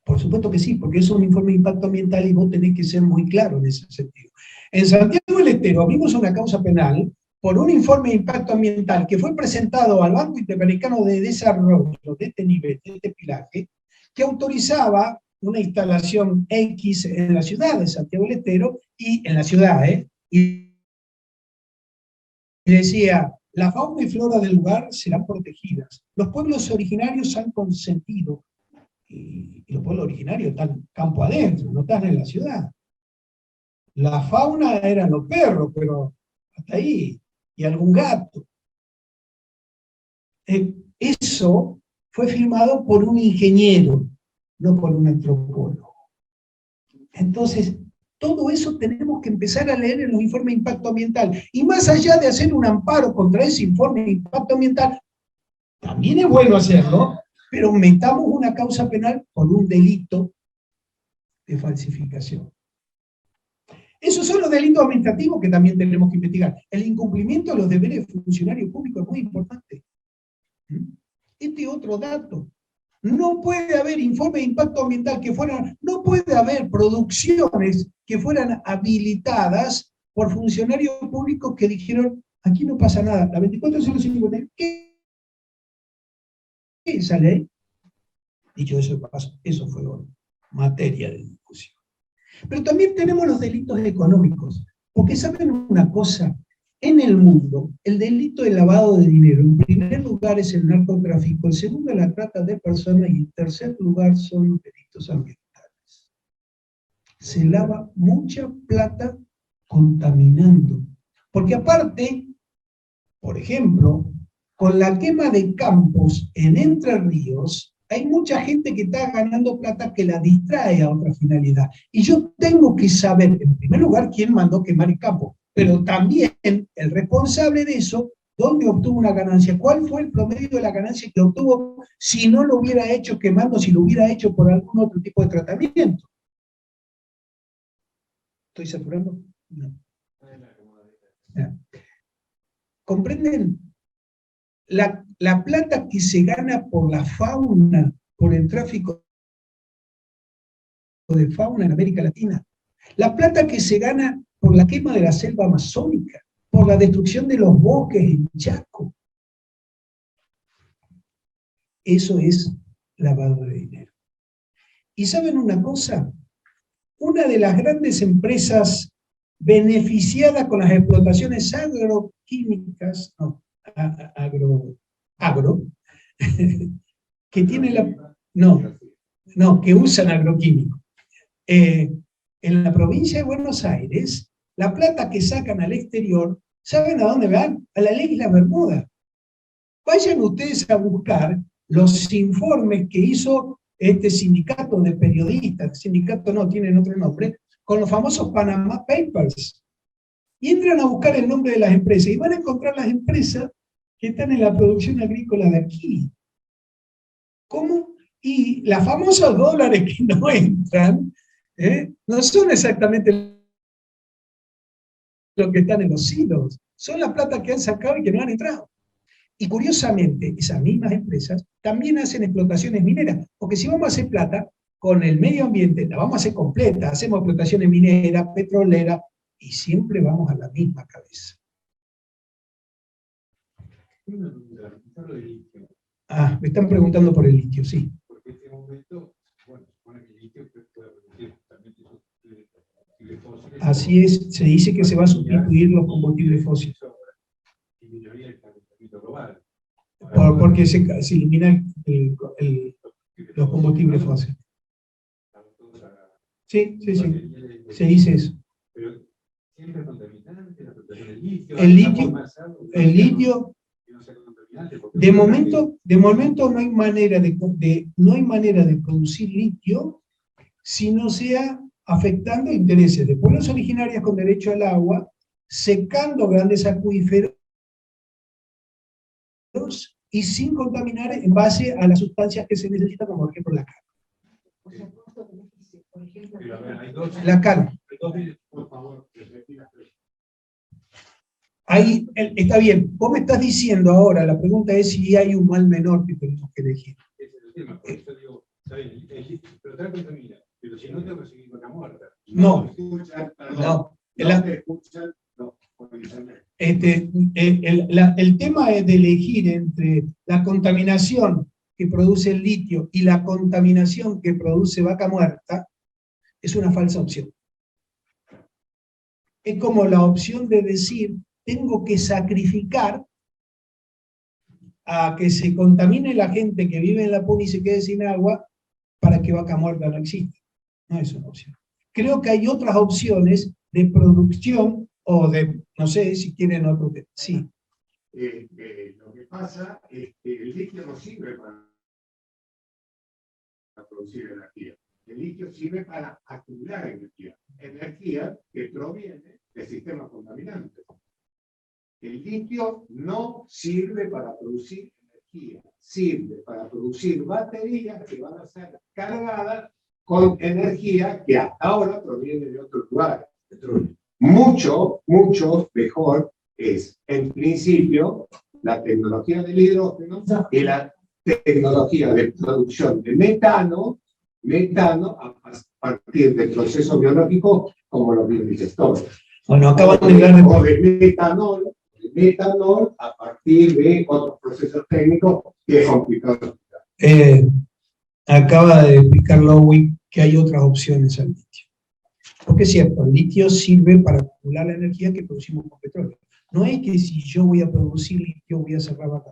Por supuesto que sí, porque es un informe de impacto ambiental y vos tenés que ser muy claro en ese sentido. En Santiago del Estero abrimos una causa penal por un informe de impacto ambiental que fue presentado al Banco Interamericano de Desarrollo de este nivel, de este pilaje, que autorizaba una instalación X en la ciudad de Santiago del Estero, y en la ciudad, y decía, la fauna y flora del lugar serán protegidas. Los pueblos originarios han consentido, y los pueblos originarios están campo adentro, no están en la ciudad. La fauna eran los perros, pero hasta ahí, y algún gato. Eso fue firmado por un ingeniero, no por un antropólogo. Entonces, todo eso tenemos que empezar a leer en los informes de impacto ambiental. Y más allá de hacer un amparo contra ese informe de impacto ambiental, también es bueno hacerlo, pero metamos una causa penal por un delito de falsificación. Esos son los delitos administrativos que también tenemos que investigar. El incumplimiento de los deberes de funcionario público es muy importante. Este otro dato. No puede haber informe de impacto ambiental que fueran, no puede haber producciones que fueran habilitadas por funcionarios públicos que dijeron, aquí no pasa nada. La 24.050, ¿qué es esa ley? Dicho eso fue materia de discusión. Pero también tenemos los delitos económicos, porque saben una cosa, en el mundo, el delito de lavado de dinero, en primer lugar es el narcotráfico, en segundo la trata de personas, y en tercer lugar son los delitos ambientales. Se lava mucha plata contaminando, porque aparte, por ejemplo, con la quema de campos en Entre Ríos, hay mucha gente que está ganando plata que la distrae a otra finalidad. Y yo tengo que saber, en primer lugar, quién mandó quemar el campo, pero también el responsable de eso, dónde obtuvo una ganancia, cuál fue el promedio de la ganancia que obtuvo si no lo hubiera hecho quemando, si lo hubiera hecho por algún otro tipo de tratamiento. ¿Estoy saturando? No. ¿Comprenden? La plata que se gana por la fauna, por el tráfico de fauna en América Latina, la plata que se gana por la quema de la selva amazónica, por la destrucción de los bosques en Chaco, eso es lavado de dinero. ¿Y saben una cosa? Una de las grandes empresas beneficiadas con las explotaciones agroquímicas, que tiene que usan agroquímicos. En la provincia de Buenos Aires, la plata que sacan al exterior, ¿saben a dónde van? A la Isla Bermuda. Vayan ustedes a buscar los informes que hizo este sindicato de periodistas, sindicato no, tienen otro nombre, con los famosos Panama Papers. Y entran a buscar el nombre de las empresas, y van a encontrar las empresas que están en la producción agrícola de aquí. ¿Cómo? Y los famosos dólares que no entran, no son exactamente lo que están en los silos, son la plata que han sacado y que no han entrado. Y curiosamente, esas mismas empresas también hacen explotaciones mineras, porque si vamos a hacer plata, con el medio ambiente la vamos a hacer completa, hacemos explotaciones mineras, petroleras, y siempre vamos a la misma cabeza. Ah, me están preguntando por el litio, sí. Porque en este momento, bueno, supone que el litio puede producir también combustibles fósiles. Así es, se dice que se va a sustituir los combustibles fósiles. Disminuiría el calentamiento global. Porque se eliminan los combustibles fósiles. Sí, sí, sí. Se dice eso. Pero siempre es contaminante la explotación del litio. El litio, de momento no hay manera de producir litio si no sea afectando intereses de pueblos originarios con derecho al agua, secando grandes acuíferos y sin contaminar en base a las sustancias que se necesitan, como por ejemplo la carne. por ejemplo, Pero, a ver, hay dos, La cal. hay dos vídeos, por favor, que repitas. Ahí está bien. Vos me estás diciendo ahora, la pregunta es si hay un mal menor que tenemos que elegir. Ese es el tema, por eso digo, está bien, pero trae cuenta mía, pero si no tengo que seguir con la muerte. No. te escuchan, perdón, No. no te escuchan, no, por internet. El tema es de elegir entre la contaminación que produce el litio y la contaminación que produce vaca muerta, es una falsa opción. Es como la opción de decir, tengo que sacrificar a que se contamine la gente que vive en la puna y se quede sin agua para que vaca muerta no exista. No es una opción. Creo que hay otras opciones de producción o de, no sé si quieren otro tema. Sí. Lo que pasa es que el litio no sirve para producir energía. El litio sirve para acumular energía. Energía que proviene de sistemas contaminantes. El litio no sirve para producir energía, sirve para producir baterías que van a ser cargadas con energía que hasta ahora proviene de otros lugares. Mucho mejor es, en principio, la tecnología del hidrógeno y la tecnología de producción de metano a partir de procesos biológicos como los biodigestores. Bueno, acaban de dar O de metanol a partir de otros procesos técnicos que es complicado. Acaba de explicar Lowy que hay otras opciones al litio. Porque es cierto, el litio sirve para acumular la energía que producimos con petróleo. No es que si yo voy a producir litio voy a cerrar vaca.